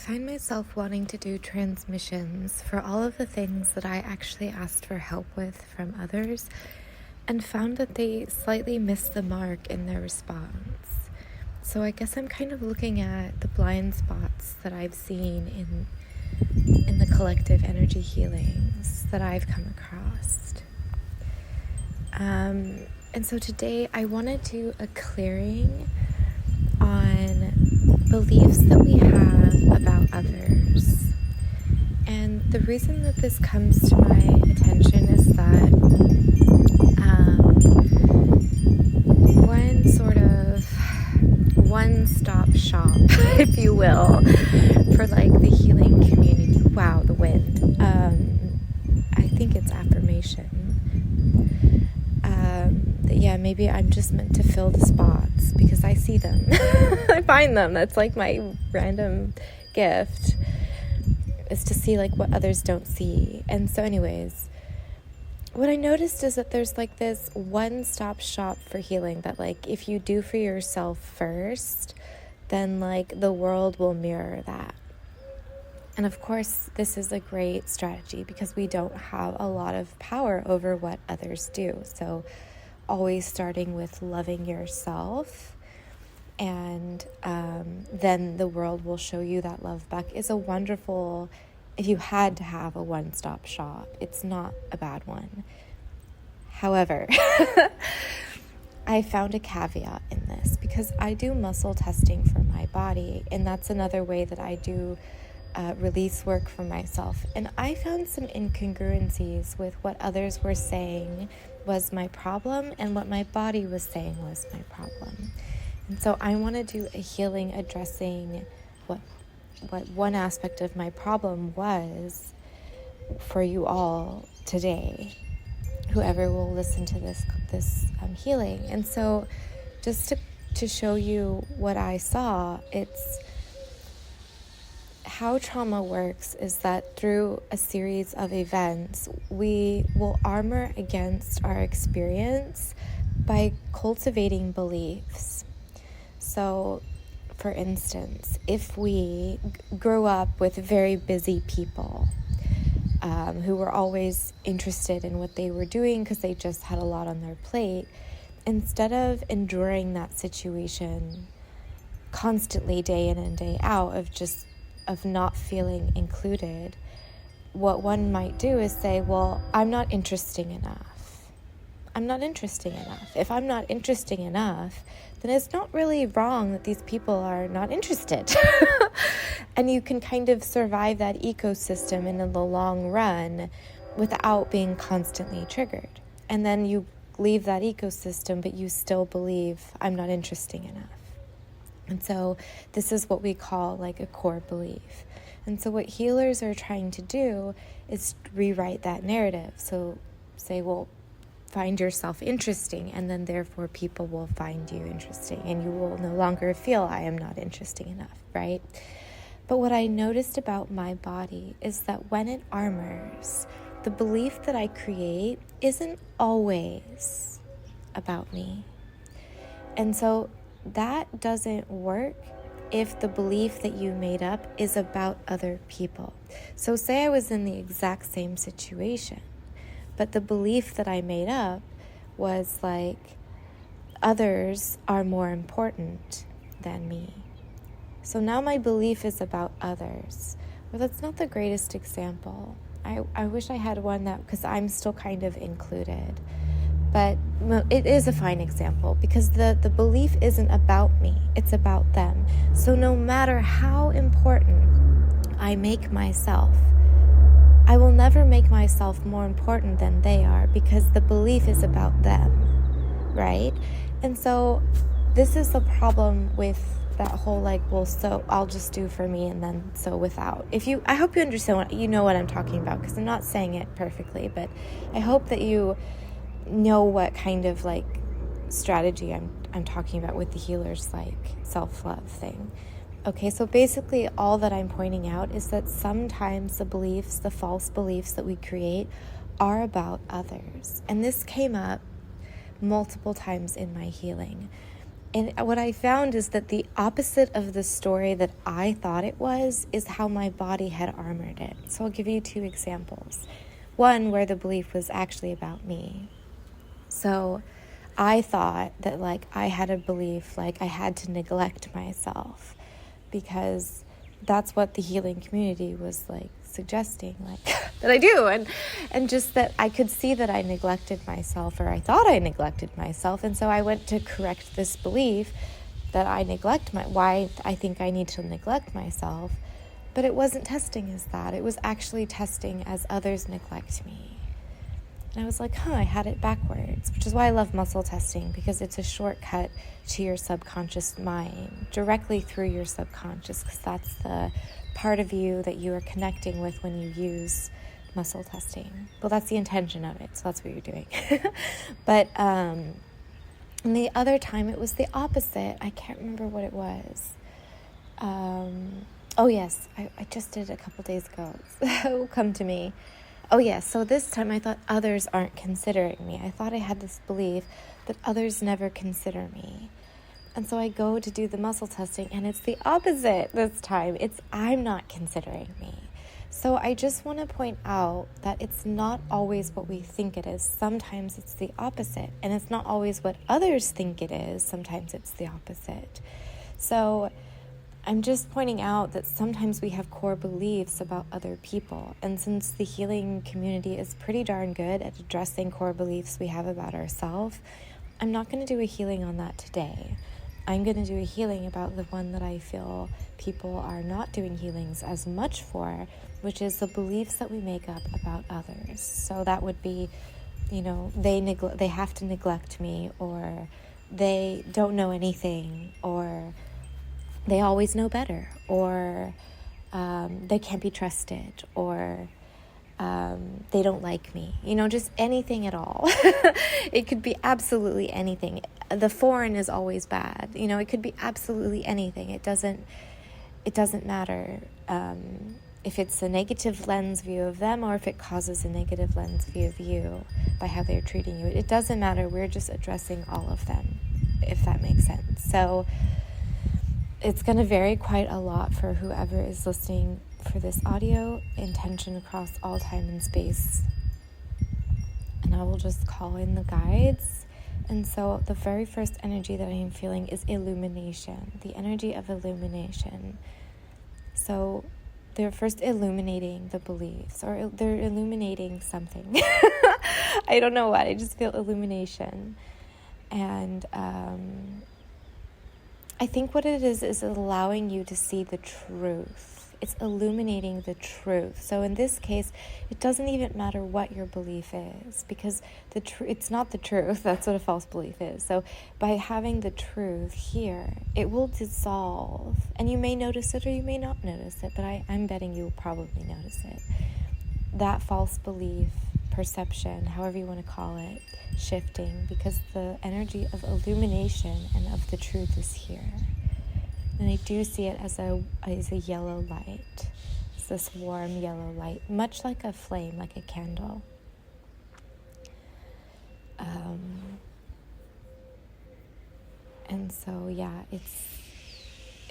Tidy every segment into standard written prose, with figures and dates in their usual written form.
find myself wanting to do transmissions for all of the things that I actually asked for help with from others and found that they slightly missed the mark in their response. So I guess I'm kind of looking at the blind spots that I've seen in the collective energy healings that I've come across. And so today I want to do a clearing on beliefs that we have about others. And the reason that this comes to my attention is that one sort of one-stop shop, if you will, for like the healing community. Wow, the wind. I think it's affirmation. Maybe I'm just meant to fill the spots because I see them. I find them. That's like my random gift, is to see like what others don't see. And so anyways, what I noticed is that there's like this one-stop shop for healing that like if you do for yourself first, then like the world will mirror that. And of course, this is a great strategy because we don't have a lot of power over what others do. So always starting with loving yourself, and then the world will show you that love back is a wonderful, if you had to have a one-stop shop, it's not a bad one. However, I found a caveat in this because I do muscle testing for my body, and that's another way that I do release work for myself. And I found some incongruencies with what others were saying was my problem and what my body was saying was my problem. And so I want to do a healing addressing what one aspect of my problem was for you all today, whoever will listen to this healing. And so just to show you what I saw, it's how trauma works is that through a series of events, we will armor against our experience by cultivating beliefs. So, for instance, if we grew up with very busy people who were always interested in what they were doing because they just had a lot on their plate, instead of enduring that situation constantly day in and day out of not feeling included, what one might do is say, well, I'm not interesting enough. I'm not interesting enough. If I'm not interesting enough, then it's not really wrong that these people are not interested. And you can kind of survive that ecosystem in the long run without being constantly triggered. And then you leave that ecosystem, but you still believe I'm not interesting enough. And so this is what we call like a core belief. And so what healers are trying to do is rewrite that narrative. So say, well, find yourself interesting, and then therefore people will find you interesting, and you will no longer feel I am not interesting enough, right? But what I noticed about my body is that when it armors, the belief that I create isn't always about me. And so that doesn't work if the belief that you made up is about other people. So say I was in the exact same situation, but the belief that I made up was like, others are more important than me. So now my belief is about others. Well, that's not the greatest example. I wish I had one that, because I'm still kind of included. But it is a fine example because the belief isn't about me, it's about them. So no matter how important I make myself, I will never make myself more important than they are because the belief is about them, right? And so this is the problem with that whole like, well, so I'll just do for me and then so without. I hope you understand you know what I'm talking about, because I'm not saying it perfectly, but I hope that you know what kind of like strategy I'm talking about with the healer's like self-love thing. Okay, so basically all that I'm pointing out is that sometimes the false beliefs that we create are about others. And this came up multiple times in my healing. And what I found is that the opposite of the story that I thought it was is how my body had armored it. So I'll give you 2 examples. One where the belief was actually about me. So I thought that like I had a belief like I had to neglect myself, because that's what the healing community was like suggesting, like that I do, and just that I could see that I neglected myself, or I thought I neglected myself, and so I went to correct this belief that I neglect why I think I need to neglect myself. But it wasn't testing as that. It was actually testing as others neglect me. And I was like, I had it backwards, which is why I love muscle testing, because it's a shortcut to your subconscious mind, directly through your subconscious, because that's the part of you that you are connecting with when you use muscle testing. Well, that's the intention of it, so that's what you're doing. But and the other time, it was the opposite. I can't remember what it was. Oh, yes, I just did it a couple days ago. It will come to me. Oh, yes, so this time I thought others aren't considering me. I thought I had this belief that others never consider me. And so I go to do the muscle testing, and it's the opposite this time. It's I'm not considering me. So I just want to point out that it's not always what we think it is. Sometimes it's the opposite. And it's not always what others think it is. Sometimes it's the opposite. So I'm just pointing out that sometimes we have core beliefs about other people. And since the healing community is pretty darn good at addressing core beliefs we have about ourselves, I'm not going to do a healing on that today. I'm going to do a healing about the one that I feel people are not doing healings as much for, which is the beliefs that we make up about others. So that would be, they have to neglect me, or they don't know anything, or they always know better, or they can't be trusted, or they don't like me. Just anything at all. It could be absolutely anything. The foreign is always bad. It could be absolutely anything. It doesn't matter if it's a negative lens view of them, or if it causes a negative lens view of you by how they're treating you. It doesn't matter. We're just addressing all of them, if that makes sense. So it's going to vary quite a lot for whoever is listening for this audio. Intention across all time and space. And I will just call in the guides. And so the very first energy that I am feeling is illumination, the energy of illumination. So they're first illuminating the beliefs, or they're illuminating something. I don't know what, I just feel illumination. And I think what it is allowing you to see the truth. It's illuminating the truth. So in this case, it doesn't even matter what your belief is, because it's not the truth. That's what a false belief is. So by having the truth here, it will dissolve. And you may notice it or you may not notice it, but I'm betting you will probably notice it. That false belief, perception, however you want to call it, shifting, because the energy of illumination and of the truth is here. And I do see it as a yellow light. It's this warm yellow light, much like a flame, like a candle. And so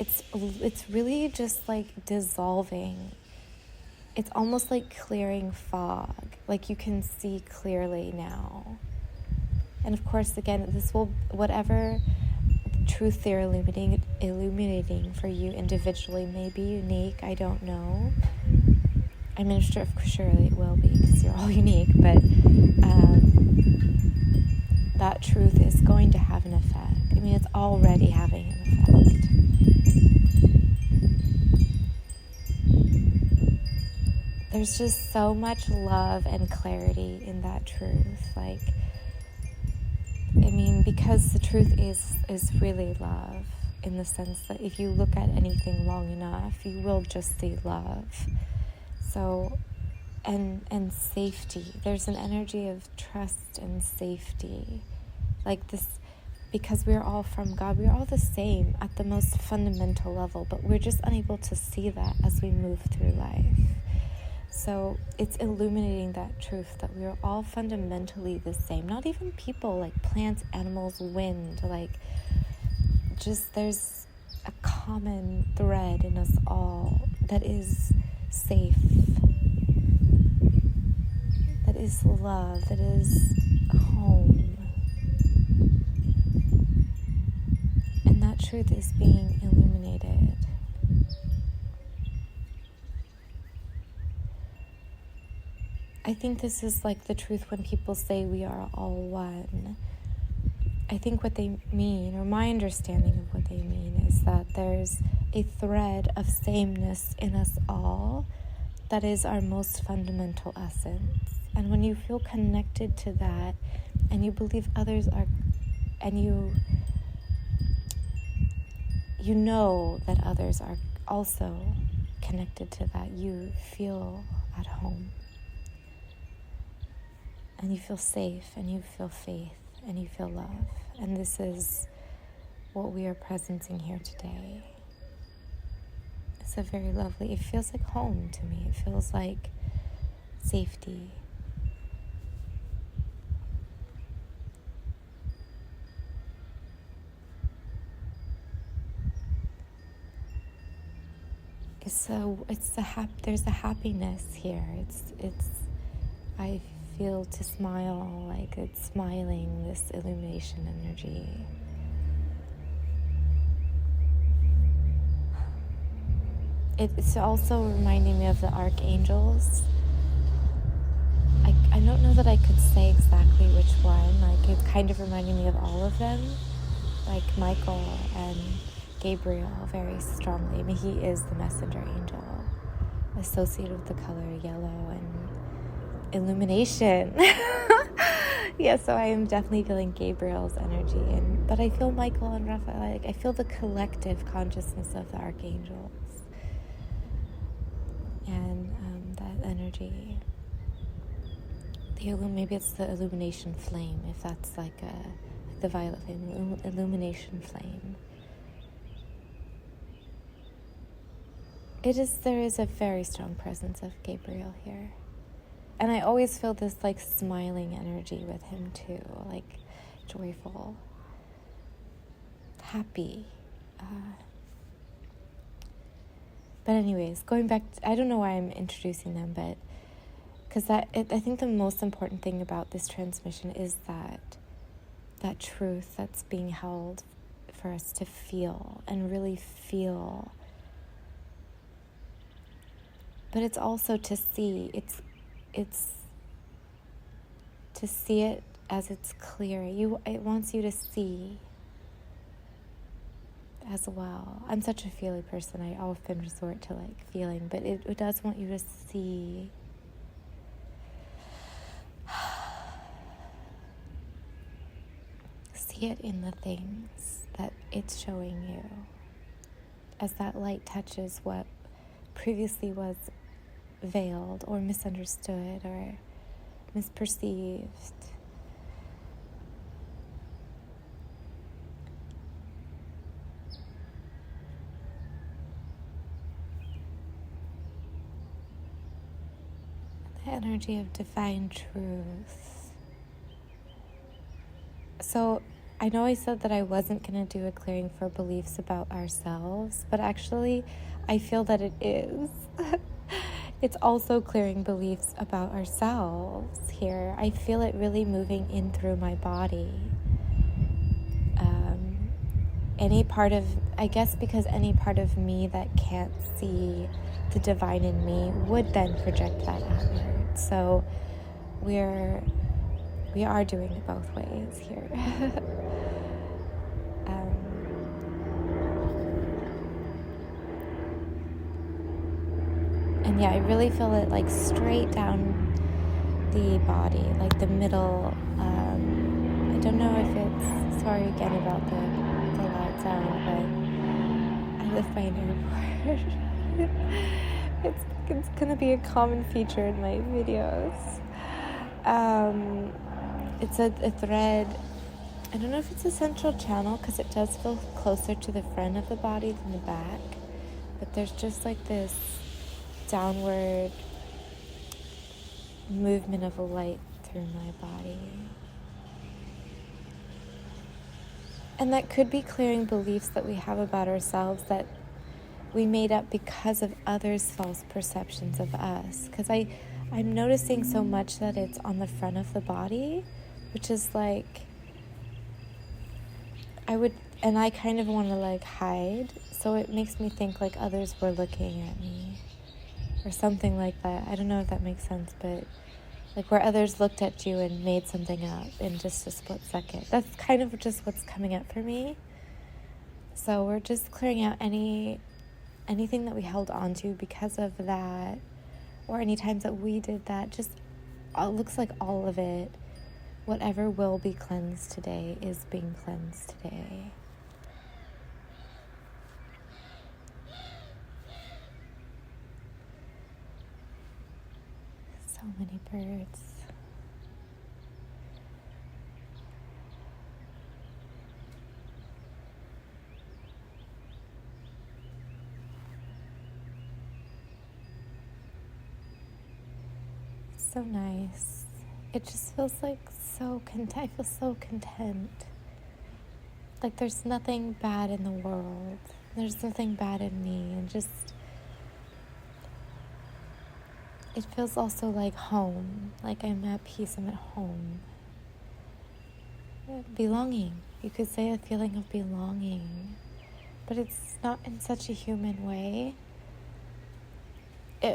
it's really just like dissolving. It's almost like clearing fog, like you can see clearly now. And of course, again, this will, whatever truth they're illuminating for you individually may be unique. I don't know. I mean, surely it will be, because you're all unique, but that truth is going to have an effect. I mean, it's already having an effect. There's just so much love and clarity in that truth. Because the truth is really love, in the sense that if you look at anything long enough, you will just see love. So, and safety. There's an energy of trust and safety. Like this, because we're all from God, we're all the same at the most fundamental level, but we're just unable to see that as we move through life. So it's illuminating that truth that we are all fundamentally the same. Not even people, like plants, animals, wind, like there's a common thread in us all that is safe, that is love, that is home. And that truth is being illuminated. I think this is like the truth when people say we are all one. I think what they mean, or my understanding of what they mean, is that there's a thread of sameness in us all that is our most fundamental essence. And when you feel connected to that, and you believe others are, and you know that others are also connected to that, you feel at home. And you feel safe, and you feel faith, and you feel love. And this is what we are presencing here today. It's a very lovely, it feels like home to me. It feels like safety. There's a happiness here. I feel to smile, like it's smiling, this illumination energy. It's also reminding me of the archangels. I don't know that I could say exactly which one. Like, it's kind of reminding me of all of them, like Michael and Gabriel, very strongly. I mean, he is the messenger angel, associated with the color yellow and illumination. Yeah, so I am definitely feeling Gabriel's energy, but I feel Michael and Raphael. Like, I feel the collective consciousness of the archangels and that energy. Maybe it's the illumination flame, if that's like the violet flame, illumination flame. There is a very strong presence of Gabriel here. And I always feel this like smiling energy with him too, like joyful, happy. But anyways, going back, I don't know why I'm introducing them, but because I think the most important thing about this transmission is that truth that's being held for us to feel and really feel. But it's also to see. It's to see it as it's clear. It wants you to see as well. I'm such a feely person. I often resort to like feeling, but it does want you to see. See it in the things that it's showing you, as that light touches what previously was veiled or misunderstood or misperceived. The energy of divine truth. So I know I said that I wasn't going to do a clearing for beliefs about ourselves, but actually I feel that it is. It's also clearing beliefs about ourselves here. I feel it really moving in through my body. I guess because any part of me that can't see the divine in me would then project that outward. So we are doing it both ways here. And yeah, I really feel it like straight down the body, like the middle. I don't know if it's, sorry again about the loud sound, but I live by an airport. It's gonna be a common feature in my videos. It's a thread. I don't know if it's a central channel because it does feel closer to the front of the body than the back, but there's just like this downward movement of a light through my body. And that could be clearing beliefs that we have about ourselves that we made up because of others' false perceptions of us. Because I'm noticing so much that it's on the front of the body, which is like, I kind of want to like hide. So it makes me think like others were looking at me or something like that. I don't know if that makes sense, but like where others looked at you and made something up in just a split second. That's kind of just what's coming up for me. So we're just clearing out anything that we held on to because of that, or any times that we did that. Just looks like all of it, whatever will be cleansed today is being cleansed today. So many birds. So nice. It just feels like so content. I feel so content. Like there's nothing bad in the world. There's nothing bad in me. And just, it feels also like home. Like I'm at peace. I'm at home. Belonging. You could say a feeling of belonging. But it's not in such a human way.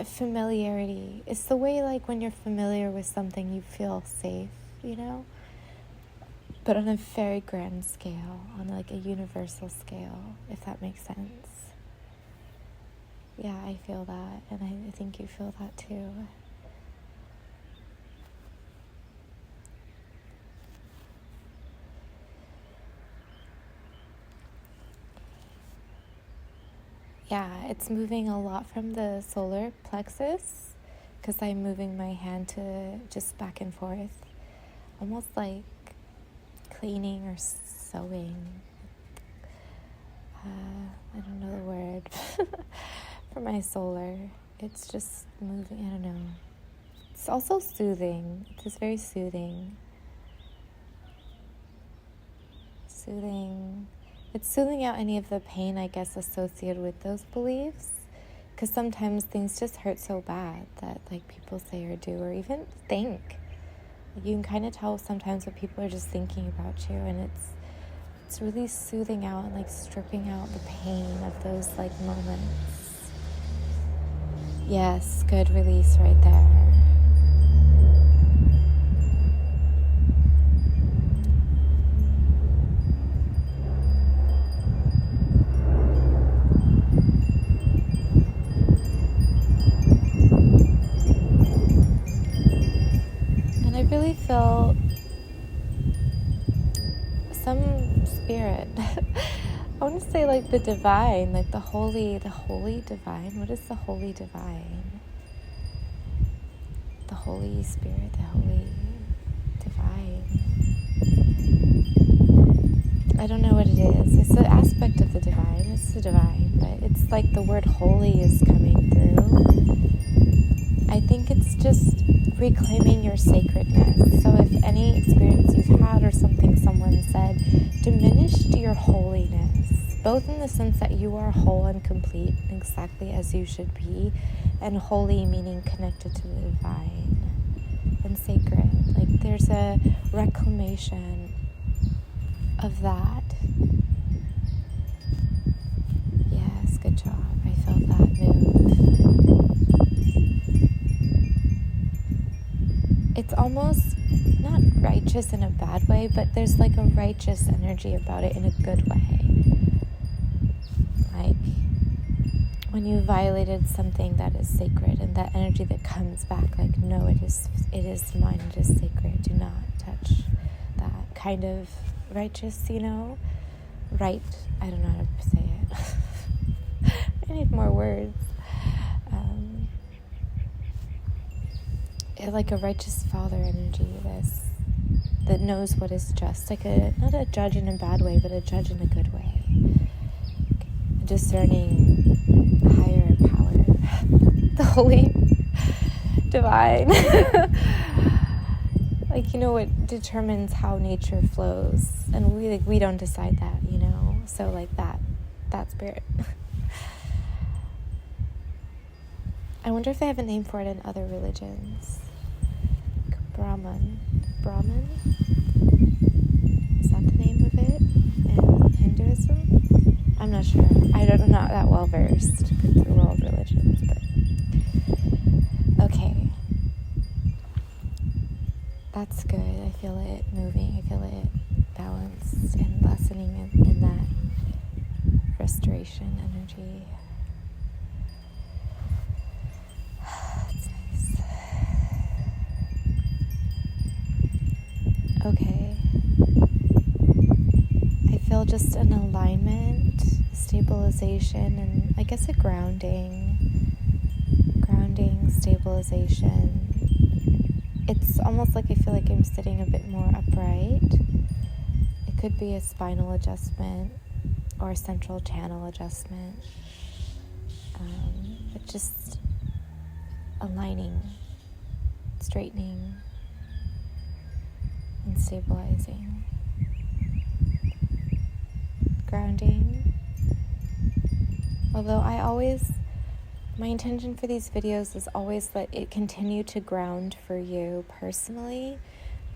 Familiarity. It's the way like when you're familiar with something you feel safe, you know? But on a very grand scale, on like a universal scale, if that makes sense. Yeah, I feel that, and I think you feel that too. Yeah, it's moving a lot from the solar plexus, because I'm moving my hand to just back and forth, almost like cleaning or sewing. I don't know the word for my solar. It's just moving, I don't know. It's also soothing. It's very soothing. It's soothing out any of the pain, I guess, associated with those beliefs. Because sometimes things just hurt so bad that like people say or do or even think. Like, you can kind of tell sometimes what people are just thinking about you, and it's really soothing out and like stripping out the pain of those like moments. Yes, good release right there. Really feel some spirit. I want to say like the divine, like the holy divine. What is the holy divine? The Holy Spirit, the holy divine. I don't know what it is. It's an aspect of the divine. It's the divine, but it's like the word holy is coming through. I think it's just reclaiming your sacredness. So if any experience you've had or something someone said diminished your holiness, both in the sense that you are whole and complete exactly as you should be, and holy meaning connected to the divine and sacred. Like there's a reclamation of that. Yes, good job. I felt that move. It's almost not righteous in a bad way, but there's like a righteous energy about it in a good way. Like when you violated something that is sacred, and that energy that comes back, like, no, it is mine, it is sacred, do not touch that. Kind of righteous, you know? Right, I don't know how to say it. I need more words. Like a righteous father energy, that knows what is just, like not a judge in a bad way, but a judge in a good way, a discerning higher power, the holy divine. like, it determines how nature flows, and we don't decide that, so like that spirit. I wonder if they have a name for it in other religions. Brahman, is that the name of it in Hinduism? I'm not sure. I'm not that well versed with the world religions, but okay. That's good. I feel it moving. I feel it balanced and lessening in that restoration energy. That's nice. Okay. I feel just an alignment, stabilization, and I guess a grounding, stabilization. It's almost like I feel like I'm sitting a bit more upright. It could be a spinal adjustment or a central channel adjustment, but just aligning, straightening, and stabilizing. Grounding. Although my intention for these videos is always that it continue to ground for you personally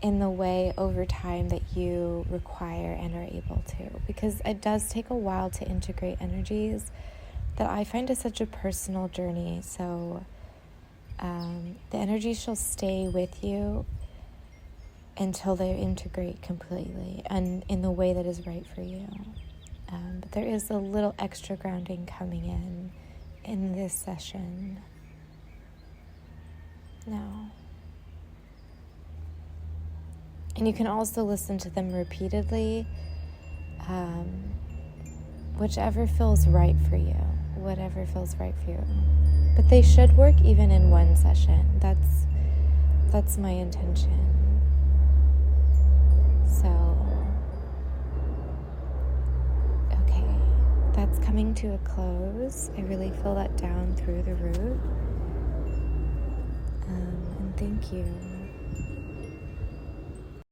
in the way over time that you require and are able to. Because it does take a while to integrate energies that I find is such a personal journey. So the energies shall stay with you until they integrate completely and in the way that is right for you. But there is a little extra grounding coming in this session now. And you can also listen to them repeatedly, whichever feels right for you, whatever feels right for you. But they should work even in one session. That's my intention. So, okay, that's coming to a close. I really feel that down through the root. And thank you.